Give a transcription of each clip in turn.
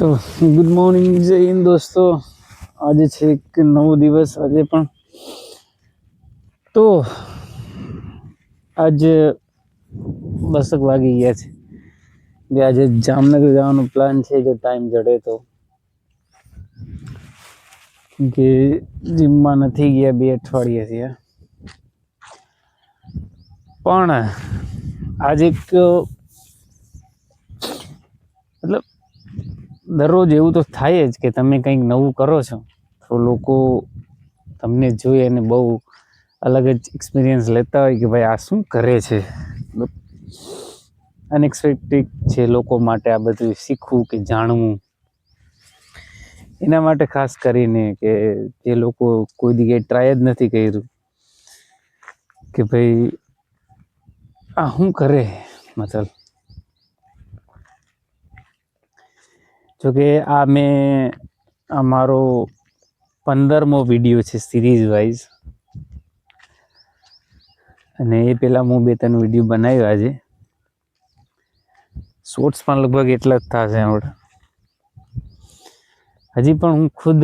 તો good morning જય હિન્દ દોસ્તો. આજે છે એક નવો દિવસ. આજે પણ તો આજે 10 વાગી ગયા છે. આજે જામનગર જવાનો પ્લાન છે જો ટાઈમ જડે તો, કે જીમમાં નથી ગયા 2 અઠવાડિયા થયા. પણ આજે એક મતલબ દરરોજ એવું તો થાય જ કે તમે કંઈક નવું કરો છો તો લોકો તમને જોઈ અને બહુ અલગ જ એક્સપિરિયન્સ લેતા હોય કે ભાઈ આ શું કરે છે. અનએક્સપેક્ટેડ છે લોકો માટે આ બધું શીખવું કે જાણવું. એના માટે ખાસ કરીને કે જે લોકો કોઈ જગ્યાએ ટ્રાય જ નથી કર્યું કે ભાઈ આ શું કરે. મતલબ જોકે આ મેં અમારો 15મો વિડીયો છે સિરીઝ વાઇઝ, અને એ પહેલાં હું 2-3 વિડીયો બનાવ્યો. આજે શોર્ટ્સ પણ લગભગ એટલા જ થશે. હજી પણ હું ખુદ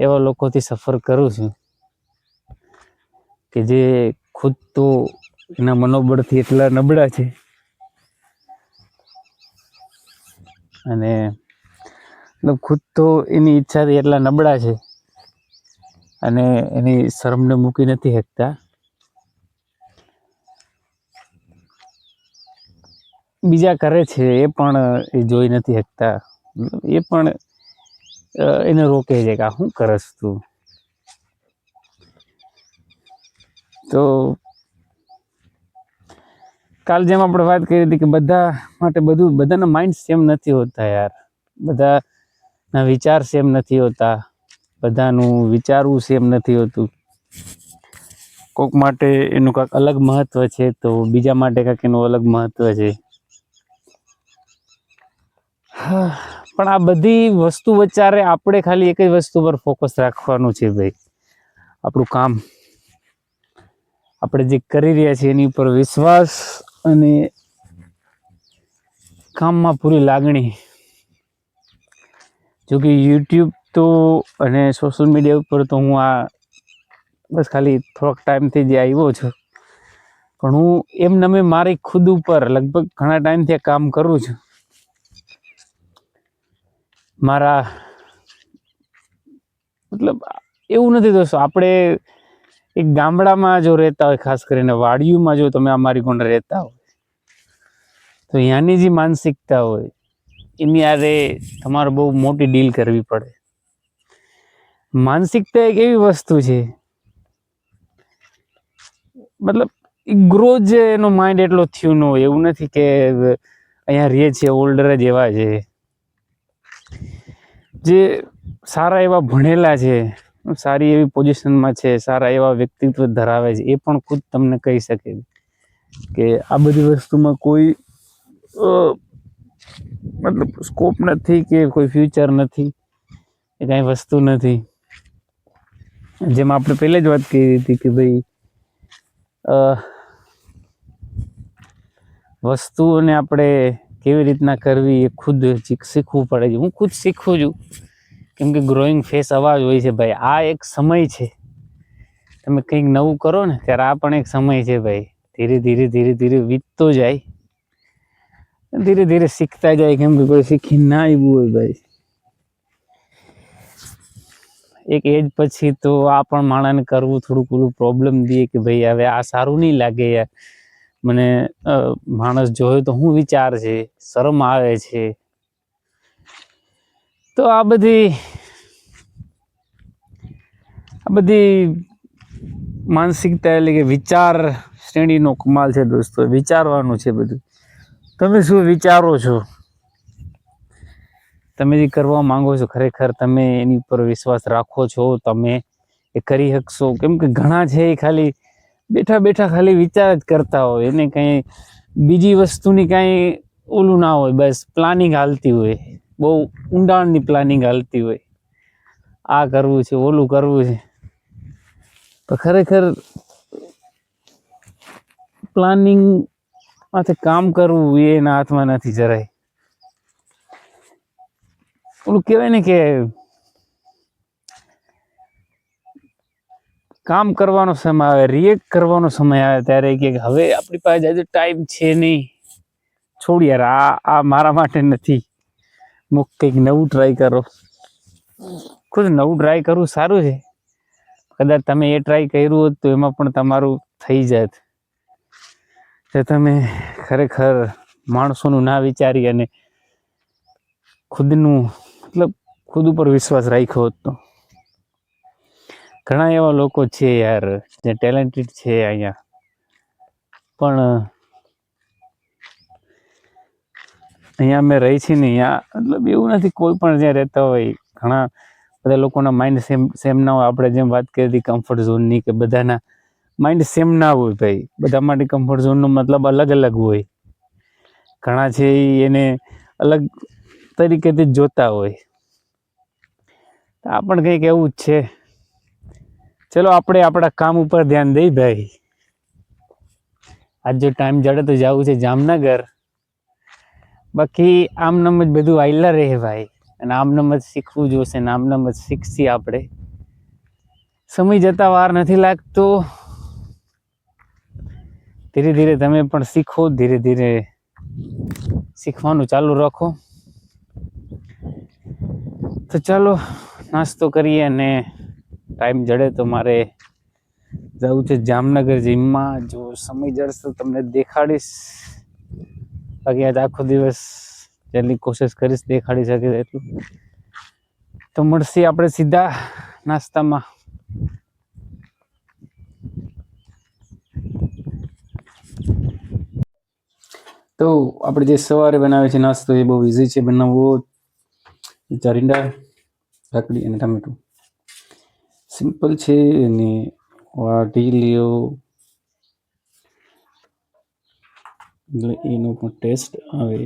એવા લોકોથી સફર કરું છું કે જે ખુદ તો એના મનોબળથી એટલા નબળા છે અને ખુદ તો એની ઈચ્છાથી એટલા નબળા છે અને એની શરમને મૂકી નથી શકતા. બીજા કરે છે એ પણ એ જોઈ નથી શકતા. એ પણ એને રોકે છે કે આ શું કરસ તું. તો કાલ જેમ આપણે વાત કરી હતી કે બધા માટે બધાના માઇન્ડ સેમ નથી હોતા યાર. બધાના વિચાર સેમ નથી હોતા. બધાનું વિચારવું સેમ નથી હોતું. કોક માટે એનું કાંઈક અલગ મહત્વ છે તો બીજા માટે કાંઈક એનું અલગ મહત્વ છે. પણ આ બધી વસ્તુ વચ્ચે આપણે ખાલી એક જ વસ્તુ પર ફોકસ રાખવાનું છે ભાઈ, આપણું કામ. આપણે જે કરી રહ્યા છીએ એની ઉપર વિશ્વાસ અને કામમાં પૂરી લાગણી. જોકે યુટ્યુબ તો અને સોશિયલ મીડિયા ઉપર તો હું આ બસ ખાલી થોડોક ટાઈમથી જે આવ્યો છું, પણ હું એમને મારી ખુદ ઉપર લગભગ ઘણા ટાઈમથી કામ કરું છું. મારા મતલબ એવું નથી દોસ્તો, આપણે એક ગામડામાં જો રહેતા હોય, ખાસ કરીને વાડીઓમાં જો તમે અમારી કોણ રહેતા હોય તો ત્યાંની જે માનસિકતા હોય એની આરે તમારે બહુ મોટી ડીલ કરવી પડે. માનસિકતા એક એવી વસ્તુ છે, મતલબ ગ્રોથ એનો માઇન્ડ એટલો થયો ન હોય. એવું નથી કે અહીંયા રહે છે ઓલ્ડર જ એવા છે, જે સારા એવા ભણેલા છે, સારી એવી પોઝિશનમાં છે, સારા એવા વ્યક્તિત્વ ધરાવે છે, એ પણ ખુદ તમને કહી શકે કે આ બધી વસ્તુમાં કોઈ મતલબ સ્કોપ નથી કે કોઈ ફ્યુચર નથી, એ કાંઈ વસ્તુ નથી. જેમ આપણે પહેલા જ વાત કરી હતી કે ભાઈ વસ્તુઓને આપણે કેવી રીતના કરવી એ ખુદ શીખવું પડે છે. હું ખુદ શીખું છું, કેમ કે ગ્રોઈંગ ફેસ અવાજ હોય છે ભાઈ. આ એક સમય છે, તમે કંઈક નવું કરો ને ત્યારે આ પણ એક સમય છે ભાઈ. ધીરે ધીરે ધીરે ધીરે વીતતો જાય, ધીરે ધીરે શીખતા જાય. કેમ કે કોઈ શીખી ના આવ્યું હોય ભાઈ, એક એજ પછી તો આ પણ માણસને કરવું થોડુંક પેલું પ્રોબ્લેમ દે કે ભાઈ હવે આ સારું નહીં લાગે યાર, મને માણસ જોયો તો શું વિચાર છે, શરમ આવે છે. તો આ બધી માનસિકતા એટલે કે વિચાર શ્રેણીનો કમાલ છે દોસ્તો. વિચારવાનું છે બધું. તમે શું વિચારો છો, તમે જે કરવા માંગો છો ખરેખર તમે એની ઉપર વિશ્વાસ રાખો છો, તમે એ કરી શકશો? કેમ કે ઘણા છે એ ખાલી બેઠા બેઠા ખાલી વિચાર જ કરતા હોય, એને કંઈ બીજી વસ્તુની કાંઈ ઓલું ના હોય, બસ પ્લાનિંગ હાલતી હોય, બહુ ઊંડાણની પ્લાનિંગ હાલતી હોય. આ કરવું છે, ઓલું કરવું છે, તો ખરેખર પ્લાનિંગ માંથી કામ કરવું એ એના હાથમાં નથી જરાય. ઓલું કહેવાય ને કે કામ કરવાનો સમય આવે, રિએક્ટ કરવાનો સમય આવે ત્યારે કે હવે આપણી પાસે આજે ટાઈમ છે નહીં, છોડ યાર, આ મારા માટે નથી, મુક કંઈક નવું ટ્રાય કરો. ખુદ નવું ટ્રાય કરવું સારું છે. કદાચ તમે એ ટ્રાય કર્યું હોત તો એમાં પણ તમારું થઈ જાત. તો તમે ખરેખર માણસોનું ના વિચારી અને ખુદનું મતલબ ખુદ ઉપર વિશ્વાસ રાખ્યો હોત તો. ઘણા એવા લોકો છે યાર જે ટેલેન્ટેડ છે અહીંયા, પણ અહીંયા અમે રહી છીએ ને અહીંયા મતલબ એવું નથી, કોઈ પણ જ્યાં રહેતા હોય ઘણા બધા લોકોના માઇન્ડ સેમ ના હોય. આપણે જેમ વાત કરી હતી કમ્ફર્ટ ઝોનની, કે બધાના માઇન્ડ સેમ ના હોય ભાઈ, બધા માટે કમ્ફર્ટ ઝોનનો મતલબ અલગ અલગ હોય. ઘણા છે એને અલગ તરીકેથી જ જોતા હોય. આ પણ કંઈક એવું જ છે. ચલો આપણે આપણા કામ ઉપર ધ્યાન દઈ ભાઈ. આજ જો ટાઈમ જડે તો જવું છે જામનગર, બાકી આમનામ જ બધું આયલા રહે ભાઈ. અને આમનામ જ શીખવું જોશે ને આમનામ જ શીખશી આપણે. સમય જતા વાર નથી લાગતો. ધીરે ધીરે તમે પણ શીખો, ધીરે ધીરે શીખવાનું ચાલુ રાખો. તો ચાલો નાસ્તો કરીએ અને ટાઈમ જડે તો મારે જવું છે જામનગર જીમમાં. જો સમય જડશે તો તમને દેખાડીશ, બાકી આજ આખો દિવસ જેટલી કોશિશ કરીશ દેખાડી શકે એટલું. તો મળશે આપણે સીધા નાસ્તામાં. તો આપણે જે સવારે બનાવે છે નાસ્તો એ બહુ ઇઝી છે બનાવવો. ચારિંડા, કાકડી અને ટામેટું સિમ્પલ છે. અને વાટી લ્યો એટલે એનો પણ ટેસ્ટ આવે.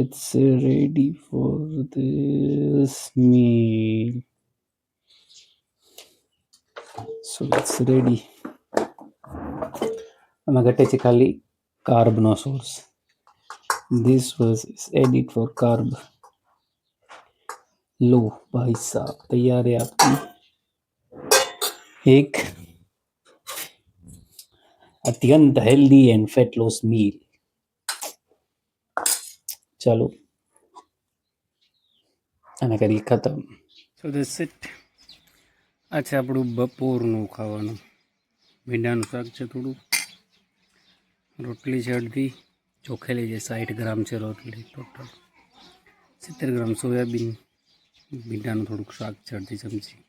It's ready for this meal. So it's ready. આમાં ઘટે છે ખાલી કાર્બનો source. This was is edit for carb. लो भाई साहब, तैयार है आपकी एक अत्यंत healthy and fat loss meal. ચાલો આને કરીએ ખતમ. So that's it. આ છે આપણું બપોરનું ખાવાનું. ભીંડાનું શાક છે, થોડું રોટલી છે અડધી, ચોખેલી છે 60 ગ્રામ છે રોટલી, ટોટલ 70 ગ્રામ સોયાબીન, ભીંડાનું થોડુંક શાક છે અડધી ચમચી.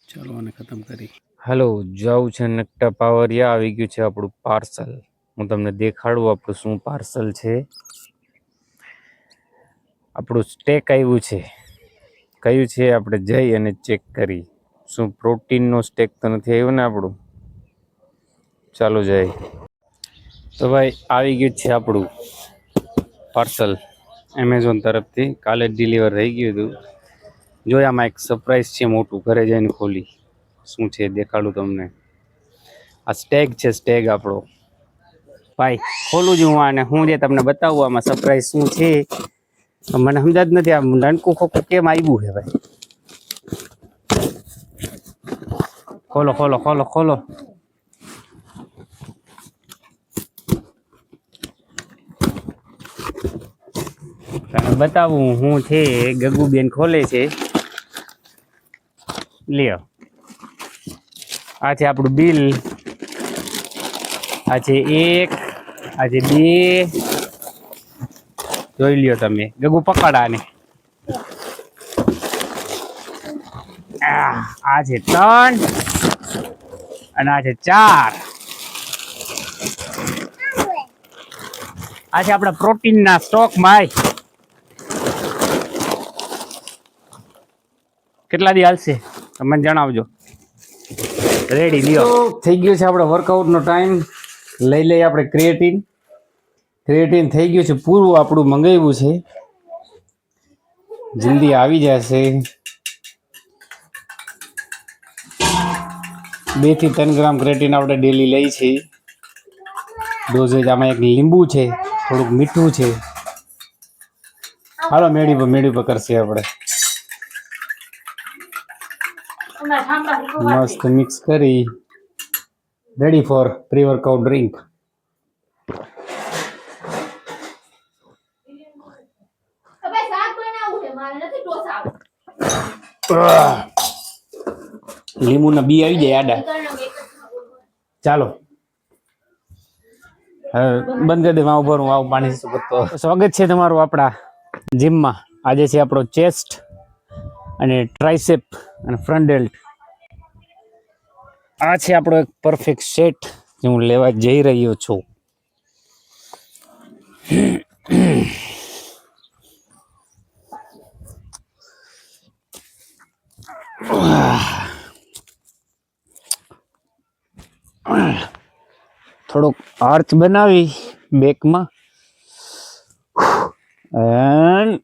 ચાલો આને ખતમ કરી. હાલો, જાઉં છે નકટા પાવરિયા. આવી ગયું છે આપણું પાર્સલ. હું તમને દેખાડું આપણું શું પાર્સલ છે. આપણું સ્ટેક આવ્યું છે. કયું છે આપણે જઈ અને ચેક કરી. શું પ્રોટીનનો સ્ટેક તો નથી આવ્યું ને આપણું? ચાલો જાય. તો ભાઈ આવી ગયું છે આપણું પાર્સલ એમેઝોન તરફથી. કાલે જ ડિલિવર થઈ ગયું હતું. જો આમાં એક સરપ્રાઈઝ છે મોટું. ઘરે જઈને ખોલી શું છે દેખાડું તમને. આ સ્ટેગ છે, સ્ટેગ આપણો. ભાઈ ખોલું જ હું આને. હું જે તમને બતાવું આમાં સરપ્રાઈઝ શું છે મને સમજાત નથી. આ નાનકું ખોખું કેમ આવ્યું છે ભાઈ? ખોલો ખોલો ખોલો ખોલો. બતાવું હું છે. ગગુબેન ખોલે છે. લ્યો, આ છે આપણું બિલ. આ છે 1, આ છે 2. જોઈ લ્યો તમે. ગગુ પકડાને. આ છે 3 અને આ છે 4. આ છે આપણા પ્રોટીનના સ્ટોક ભાઈ. કેટલા દી હાલશે તમે જણાવજો. રેડી લ્યો. થઈ ગયો છે આપણે વર્કઆઉટનો ટાઈમ. લઈ લઈએ આપણે ક્રિએટિન. ક્રિએટિન થઈ ગયું છે પૂરું. આપણું મંગાવ્યું છે, જલ્દી આવી જશે. 2 થી 3 ગ્રામ ક્રેટીન આપણે ડેલી લઈ છીએ ડોઝેજ. આમાં એક લીંબુ છે, થોડુંક મીઠું છે. હાલો મેળી પર કરશે આપણે. મસ્ત મિક્સ કરી ready for pre workout drink. લીંબુના બી આવી જાય આડા. ચાલો બંધ કરી દે. માં ઉભો હું આવું પાણી કરતો. સ્વાગત છે તમારું આપણા જીમમાં. આજે છે આપણો ચેસ્ટ અને ટ્રાઇસેપ અને ફ્રન્ટ ડેલ્ટ. આ છે આપણો એક પરફેક્ટ સેટ જે હું લેવા જઈ રહ્યો છું. થોડોક આર્ચ બનાવી બેકમાં and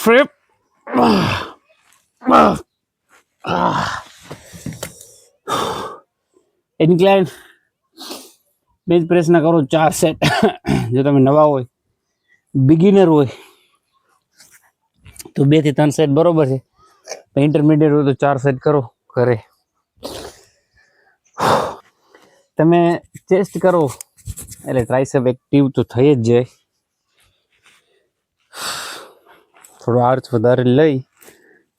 flip. Incline bench press ના કરો 4 સેટ. જો તમે નવા હોય, બિગિનર હોય તો 2 થી 3 સેટ બરોબર છે. ઇન્ટરમીડિયેટ હોય તો 4 સેટ કરો ઘરે. તમે ચેસ્ટ કરો એટલે ટ્રાઇસેપ એક્ટિવ તો થઈ જ જાય. થોડો આર્ચ વધારે લઈ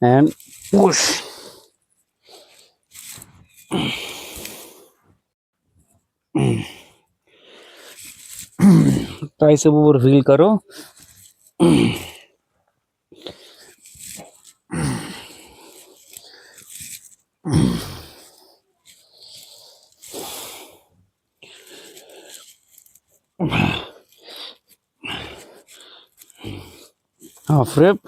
એન્ડ પુશ. ટ્રાઇસેપ ઉપર ફીલ કરો. Half rep.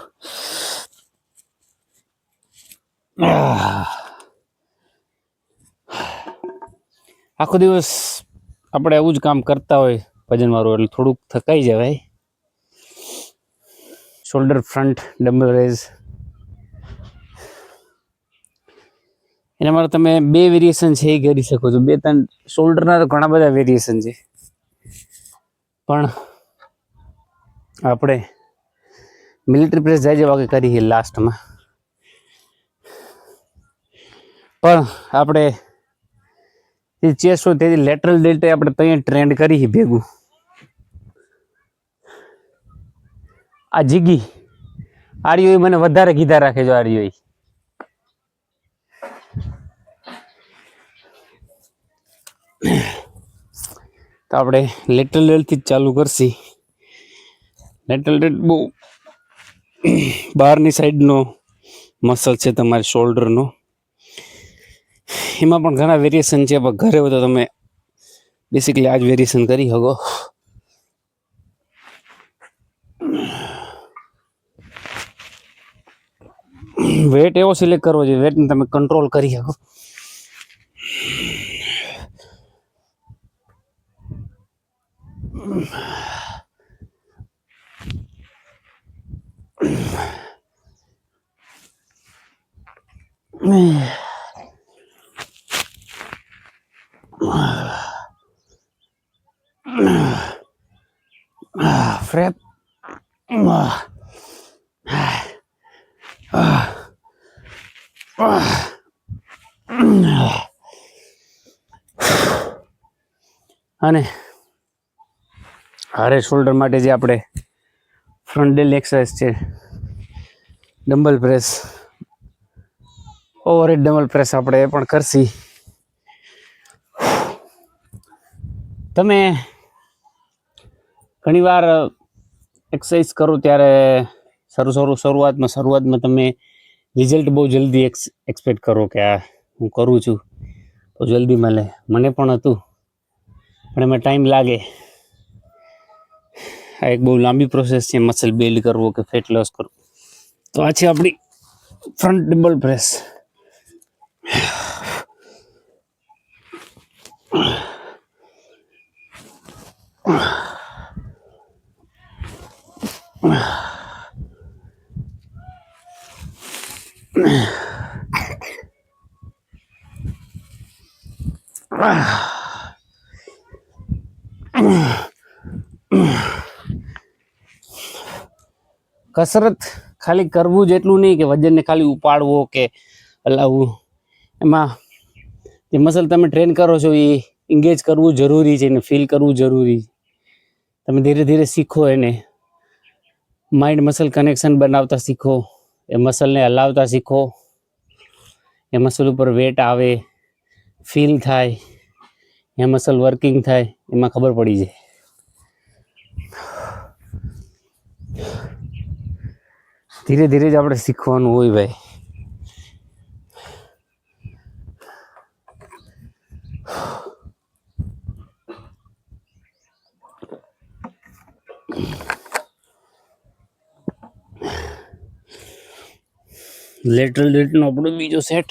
આખો દિવસ આપણે આવું જ કામ કરતા હોય વજન વાળું એટલે થોડુંક થકાઈ જવાય. Shoulder front dumbbell raise. એના માટે તમે 2 વેરિએશન છે એ કરી શકો છો. 2-3 શોલ્ડરના તો ઘણા બધા વેરિએશન છે, પણ આપણે મિલિટરી પ્રેસ જાય જેવા કે કરીએ લાસ્ટમાં. પણ આપણે જે ચેસ્ટ હોય તેથી લેટરલ ડેલ્ટા આપણે ત્યાં ટ્રેન્ડ કરી ભેગું. આ જીગી આર્યો મને વધારે કીધા રાખે જો આર્યો. તો આપણે લેટરલ ડેલ્ટથી જ ચાલુ કરશી. લેટરલ ડેલ્ટ બહુ બહારની સાઈડનો મસલ છે તમારે શોલ્ડરનો. એમાં પણ ઘણા વેરિએશન છે, પણ ઘરે હોય તો તમે બેસિકલી આ જ વેરિએશન કરી શકો. વેટ એવો સિલેક્ટ કરવો જોઈએ વેટને તમે કંટ્રોલ કરી શકો. ફ્રેપ. અને હારે શોલ્ડર માટે જે આપણે ફ્રન્ટ ડેલ્ટ એક્સરસાઇઝ છે, dumbbell press, overhead dumbbell press આપણે એ પણ કરશી. તમે ઘણીવાર એક્સરસાઇઝ કરો ત્યારે શરૂઆતમાં તમે રિઝલ્ટ બહુ જલ્દી એક્સપેક્ટ કરો કે આ હું કરું છું તો જલ્દી મળે. મને પણ હતું, પણ એમાં ટાઈમ લાગે. આ એક બહુ લાંબી પ્રોસેસ છે મસલ બિલ્ડ કરવો કે ફેટ લોસ કરવો. તો આ છે આપણી ફ્રન્ટ ડમ્બલ પ્રેસ. કસરત ખાલી કરવું જ એટલું નહીં કે વજનને ખાલી ઉપાડવો કે હલાવવું. એમાં જે મસલ તમે ટ્રેન કરો છો એ એન્ગેજ કરવું જરૂરી છે, એને ફીલ કરવું જરૂરી છે. તમે ધીરે ધીરે શીખો, એને માઇન્ડ મસલ કનેક્શન બનાવતા શીખો, એ મસલને હલાવતા શીખો, એ મસલ ઉપર વેટ આવે, ફીલ થાય, એ મસલ વર્કિંગ થાય, એમાં ખબર પડી જાય. ધીરે ધીરે જ આપણે શીખવાનું હોય ભાઈ. લેટરલ ડેલ્ટનો આપણો બીજો સેટ.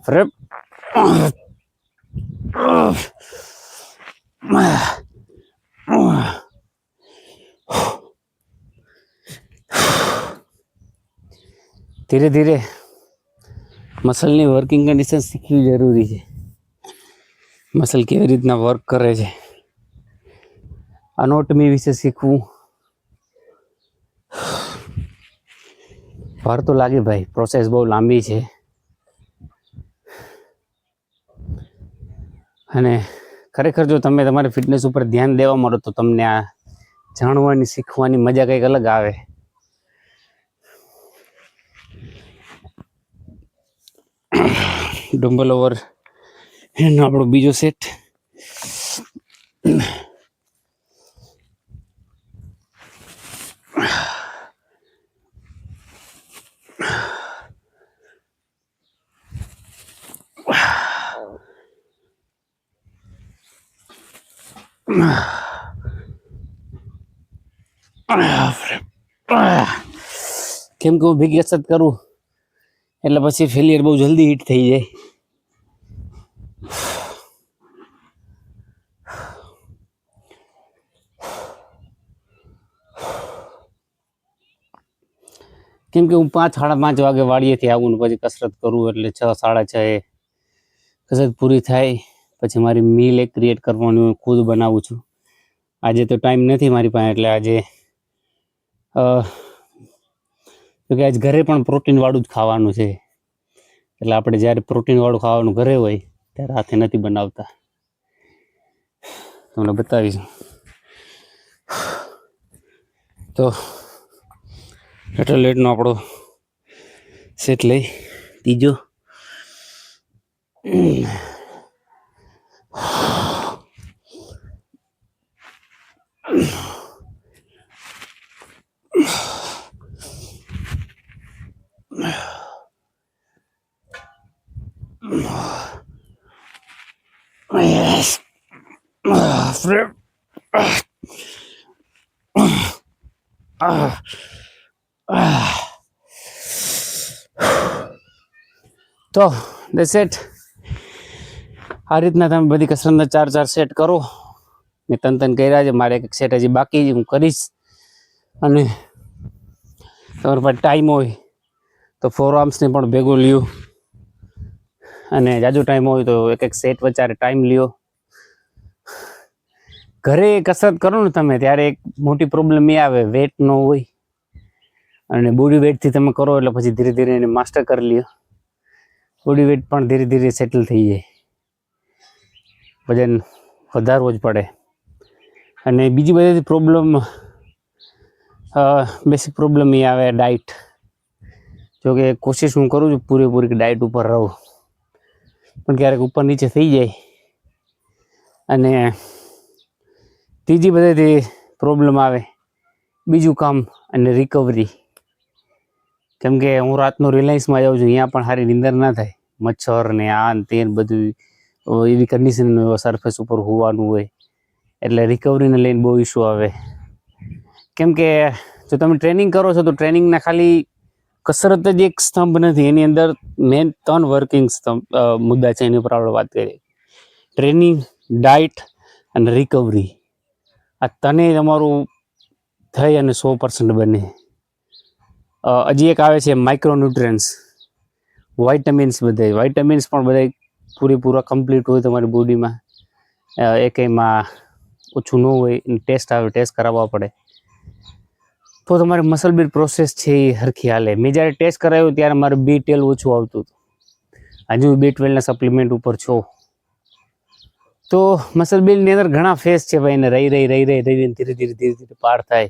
Prep. ધીરે ધીરે મસલની વર્કિંગ કન્ડિશન શીખવી જરૂરી છે. મસલ કેવી રીતના વર્ક કરે છે, એનાટોમી વિશે શીખવું. વાર તો લાગે ભાઈ, પ્રોસેસ બહુ લાંબી છે. અને ખરેખર જો તમે તમારી ફિટનેસ ઉપર ધ્યાન દેવા માંડો તો તમને આ જાણવાની શીખવાની મજા કંઈક અલગ આવે. ડમ્બલ ઓવર એનો આપણો બીજો સેટ. કેમ કે હું ભેગી કસરત કરું એટલે પછી ફેલિયર બહુ જલ્દી હિટ થઈ જાય. કેમ કે હું 5-5:30 વાગે વાડીએથી આવું ને પછી કસરત કરું એટલે 6-6:30 કસરત પૂરી થાય પછી મારી મીલ એક ક્રિએટ કરવાનું ખુદ બનાવું છું. આજે તો ટાઈમ નથી મારી પાસે એટલે આજે તો કે આજ ઘરે પણ પ્રોટીનવાળું જ ખાવાનું છે. એટલે આપણે જ્યારે પ્રોટીનવાળું ખાવાનું ઘરે હોય ત્યારે હાથે નથી બનાવતા. તમને બતાવીશું. તો લેટરલ આપણો સેટ લઈ ત્રીજો. Yes. તો દેટ્સ ઇટ. આ રીતના તમે બધી કસરતના 4 સેટ કરો. મેં 3 કર્યા છે, મારે એક સેટ હજી બાકી છે, હું કરીશ. અને તમારી પાસે ટાઈમ હોય તો ફોર આર્મ્સને પણ ભેગો લ્યો, અને જાજો ટાઈમ હોય તો એક સેટ વચ્ચે ટાઈમ લ્યો. ઘરે કસરત કરો ને તમે ત્યારે એક મોટી પ્રોબ્લેમ એ આવે, વેટ ન હોય. અને બોડી વેટથી તમે કરો એટલે પછી ધીરે ધીરે એને માસ્ટર કરી લ્યો. બોડી વેટ પણ ધીરે ધીરે સેટલ થઈ જાય, વજન વધારવો જ પડે. અને બીજી બધી પ્રોબ્લેમ, બેસિક પ્રોબ્લેમ એ આવે ડાયટ. જોકે કોશિશ હું કરું છું પૂરેપૂરી કે ડાયટ ઉપર રહું, પણ ક્યારેક ઉપર નીચે થઈ જાય અને ત્રીજી બધેથી પ્રોબ્લેમ આવે બીજું કામ અને રિકવરી. કેમ કે હું રાતનું રિલાયન્સમાં જાઉં છું, અહીંયા પણ સારી નીંદર ના થાય, મચ્છર ને આ ને તે બધું એવી કન્ડિશન સરફેસ ઉપર હોવાનું હોય, એટલે રિકવરીને લઈને બહુ ઇસ્યુ આવે. કેમ કે જો તમે ટ્રેનિંગ કરો છો તો ટ્રેનિંગના ખાલી કસરત જ એક સ્તંભ નથી, એની અંદર મેન 3 વર્કિંગ મુદ્દા છે, એની ઉપર આપણે વાત કરીએ. ટ્રેનિંગ, ડાયટ અને રિકવરી. આ તને તમારું થઈ અને 100% બને. હજી એક આવે છે માઇક્રોન્યુટ્રિયન્ટ્સ, વાઇટામિન્સ. બધા વાઇટામિન્સ પણ બધા પૂરેપૂરા કમ્પ્લીટ હોય તમારી બોડીમાં, એકેયમાં ઓછું ન હોય. ટેસ્ટ આવે, ટેસ્ટ કરાવવા પડે તો તમારે મસલ બિલ્ડ પ્રોસેસ છે એ હરખી હાલે. મેં જ્યારે ટેસ્ટ કરાવ્યું ત્યારે મારે B12 ઓછું આવતું હતું, હજુ B12ના સપ્લિમેન્ટ ઉપર છો. તો મસલ બિલ્ડની અંદર ઘણા ફેસ છે ભાઈ, એને રહી ધીરે ધીરે પાર થાય.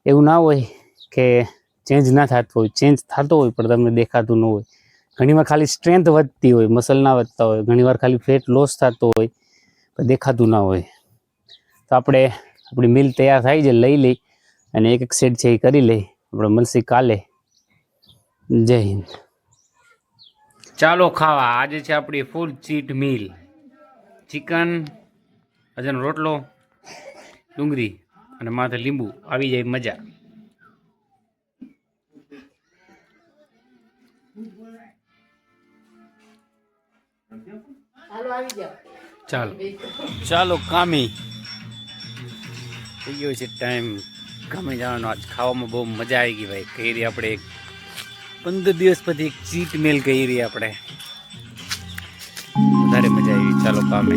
એવું ના હોય કે ચેન્જ ના થતો હોય, ચેન્જ થતો હોય પણ તમને દેખાતું ન હોય. ઘણીવાર ખાલી સ્ટ્રેન્થ વધતી હોય, મસલ ના વધતા હોય. ઘણીવાર ખાલી ફેટ લોસ થતો હોય પણ દેખાતું ના હોય. તો આપણે આપણી મિલ તૈયાર થાય છે, લઈ લઈ અને એક સેટ છે એ કરી લઈ. આપણે મળશે કાલે. જય હિન્દ. ચાલો ખાવા. આજે છે આપણી ફૂલ ચીટ મીલ. ચિકન, અજનો રોટલો, ડુંગળી અને માથે લીંબુ. આવી જાય મજા. ચાલો ચાલો કામી થઈ ગયો છે ટાઈમ કામે જવાનો. આજ ખાવામાં બહુ મજા આવી ગઈ ભાઈ. કહી રહી આપણે 15 દિવસ પછી એક ચીટ મેલ કહી રહી આપણે, વધારે મજા આવી. ચાલો કામે.